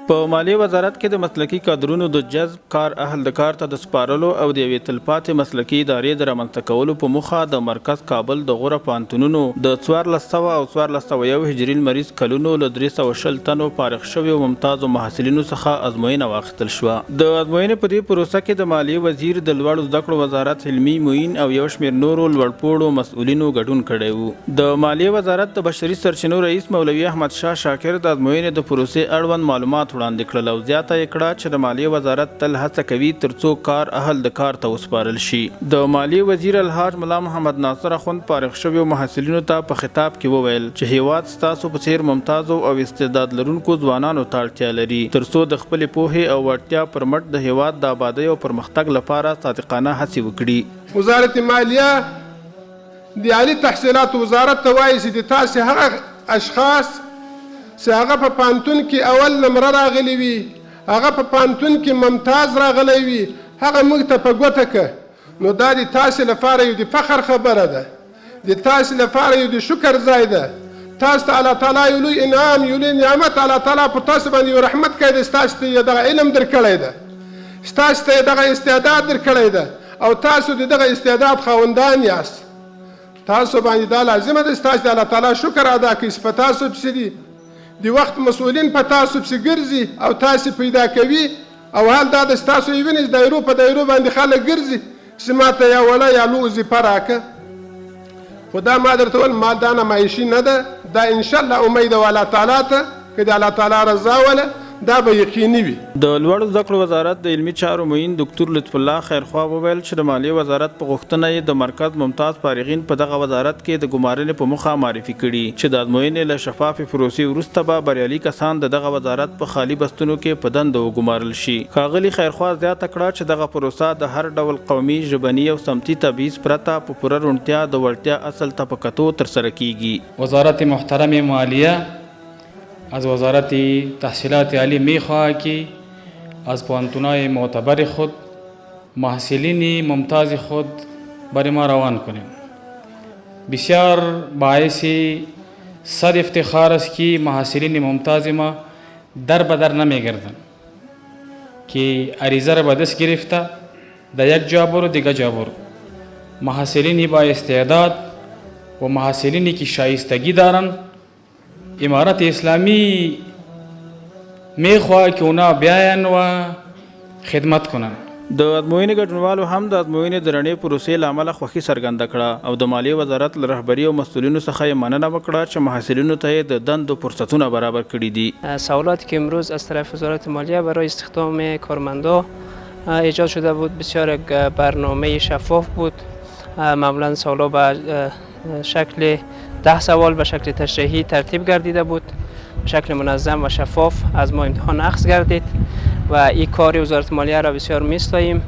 په مالیې وزارت کې د مسلکي کادرونو د جذب کار اهل د کار ته د سپارلو او د یوې تلپاتې مسلکي ادارې د رامنځته کولو په موخه د مرکز کابل د غوره پوهنتونونو د 1400 او 1401 هجري لمریز کلونو له 320 تنو فارغ شویو ممتازو محصلینو څخه ازموینه واخیستل شوه. د ازموینې په دې پروسه کې د مالیې وزیر د لوړو زده کړو وزارت علمي معین او یو شمېر نورو لوړپوړو مسؤلینو ګډون کړی و. د مالیې وزارت د بشري سرچینو رئیس مولوي احمد شاه شاکر د ازموینې د پروسې اړوند معلومات وړاندې کړل او زیاته یې کړه چې د مالیې وزارت تل هڅه کوي ترڅو کار اهل د کار ته وسپارل شي. د مالیې وزیر الحاج ملا محمد ناصر اخوند فارغ شویو محصلینو ته په خطاب کې وویل چې هیواد ستاسو په څیر ممتازو او استعداد لرونکو ځوانانو ته اړتیا لري ترڅو د خپلې پوهې او وړتیا پر مټ د هیواد د آبادۍ او پرمختګ لپاره صادقانه هڅې وکړي. وزارت مالیه د عالي تحصیلاتو وزارت ته وایي چې د تاسې هغه اشخاص چې هغه په پوهنتون کې اول نمره راغلی وي، هغه په پوهنتون کې ممتاز راغلی وي، هغه موږ ته په ګوته که نو دا د تاسې لپاره یو د فخر خبره ده، د تاسې لپاره یو د شکر ځای ده. تاسو ته الله تعالی یو لوی انعام، یو لوی نعمت الله تعالی په تاسو باندې یو رحمت کړی دی، ستاسو ته یې دغه علم درکړی ده، ستاسو ته یې دغه استعداد درکړی ده او تاسو د دغه استعداد خاوندان یاست. تاسو باندې دا لازمه ده ستاسو د الله تعالی شکر ادا کړئ چې په تاسو پسې دي د وخت مسؤلین په تاسو پسې ګرځي او تاسو پیدا کوي او حال دا د ستاسو یې وینئ دایرو په دایرو باندې خلک ګرځي چې ماته یا وله یا لو وظیفه راکړه. خو دا ما درته ویل مال دا نمایشي نه ده، دا انشاءالله امید و الله تعالی ته که د الله تعالی رضا وله دا به یقیني وي. د لوړو زده کړو وزارت د علمي چارو معین ډاکټر لطف الله خیرخوا وویل چې د مالیې وزارت په غوښتنه یې د مرکز ممتاز فارغین په دغه وزارت کې د ګمارنې په موخه معرفي کړي چې د ازموینې له شفافې پروسې وروسته به بریالي کسان د دغه وزارت په خالي بستونو کې په دنده وګمارل شي. ښاغلي خیرخوا زیاته کړه چې دغه پروسه د هر ډول قومي، ژبني او سمتي تبعیض پرته په پوره روڼتیا د وړتیا اصل ته په کتو ترسره کیږي. وزارت محترم مالیه از وزارت تحصیلات عالی میخواهد که از پوهنتون‌های معتبر خود محصلین ممتاز خود برای ما روان کنیم. بسیار باعث صد افتخار است که محصلین ممتاز ما در بدر نمیگردند که عریضه را به دست گرفته در یک جا برو دیگه جا برو. محصلین با استعداد و محصلینی که شایستگی دارند امارت اسلامی میخواه که اونا بیاین و خدمت کنن. د ازموینې ګډونوالو هم د ازموینې د رڼې پروسې له امله خوښي څرګنده کړه او د مالیې وزارت له رهبري او مسؤلینو څخه یې مننه وکړه چې محصلینو ته یې د دندو فرصتونه برابر کړي دي. سوالاتی که امروز از طرف وزارت مالیه برای استخدام کارمندا ایجاد شده بود بسیار یک برنامه شفاف بود. معمولا سوالا به شکل 10 سوال به شکل تشریحی ترتیب گردیده بود، به شکل منظم و شفاف از ما امتحان اخذ گردید و این کار وزارت مالیه را بسیار میستاییم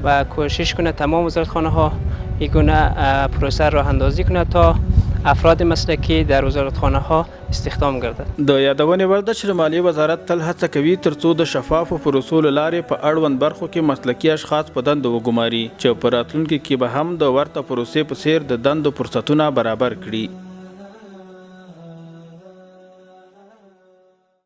و کوشش کنه تمام وزارتخانه ها این گونه پروسه راه اندازی کنه تا افراد مسلکی در وزارتخانه ها استخدام گردد. د یادونې وړ ده چې د مالیې وزارت تل هڅه کوي ترڅو د شفافو پروسو له لارې په اړوند برخو کې مسلکي اشخاص په دندو وګماري چې په راتلونکي کې به هم د ورته پروسې په څیر د دندو فرصتونه برابر کړي.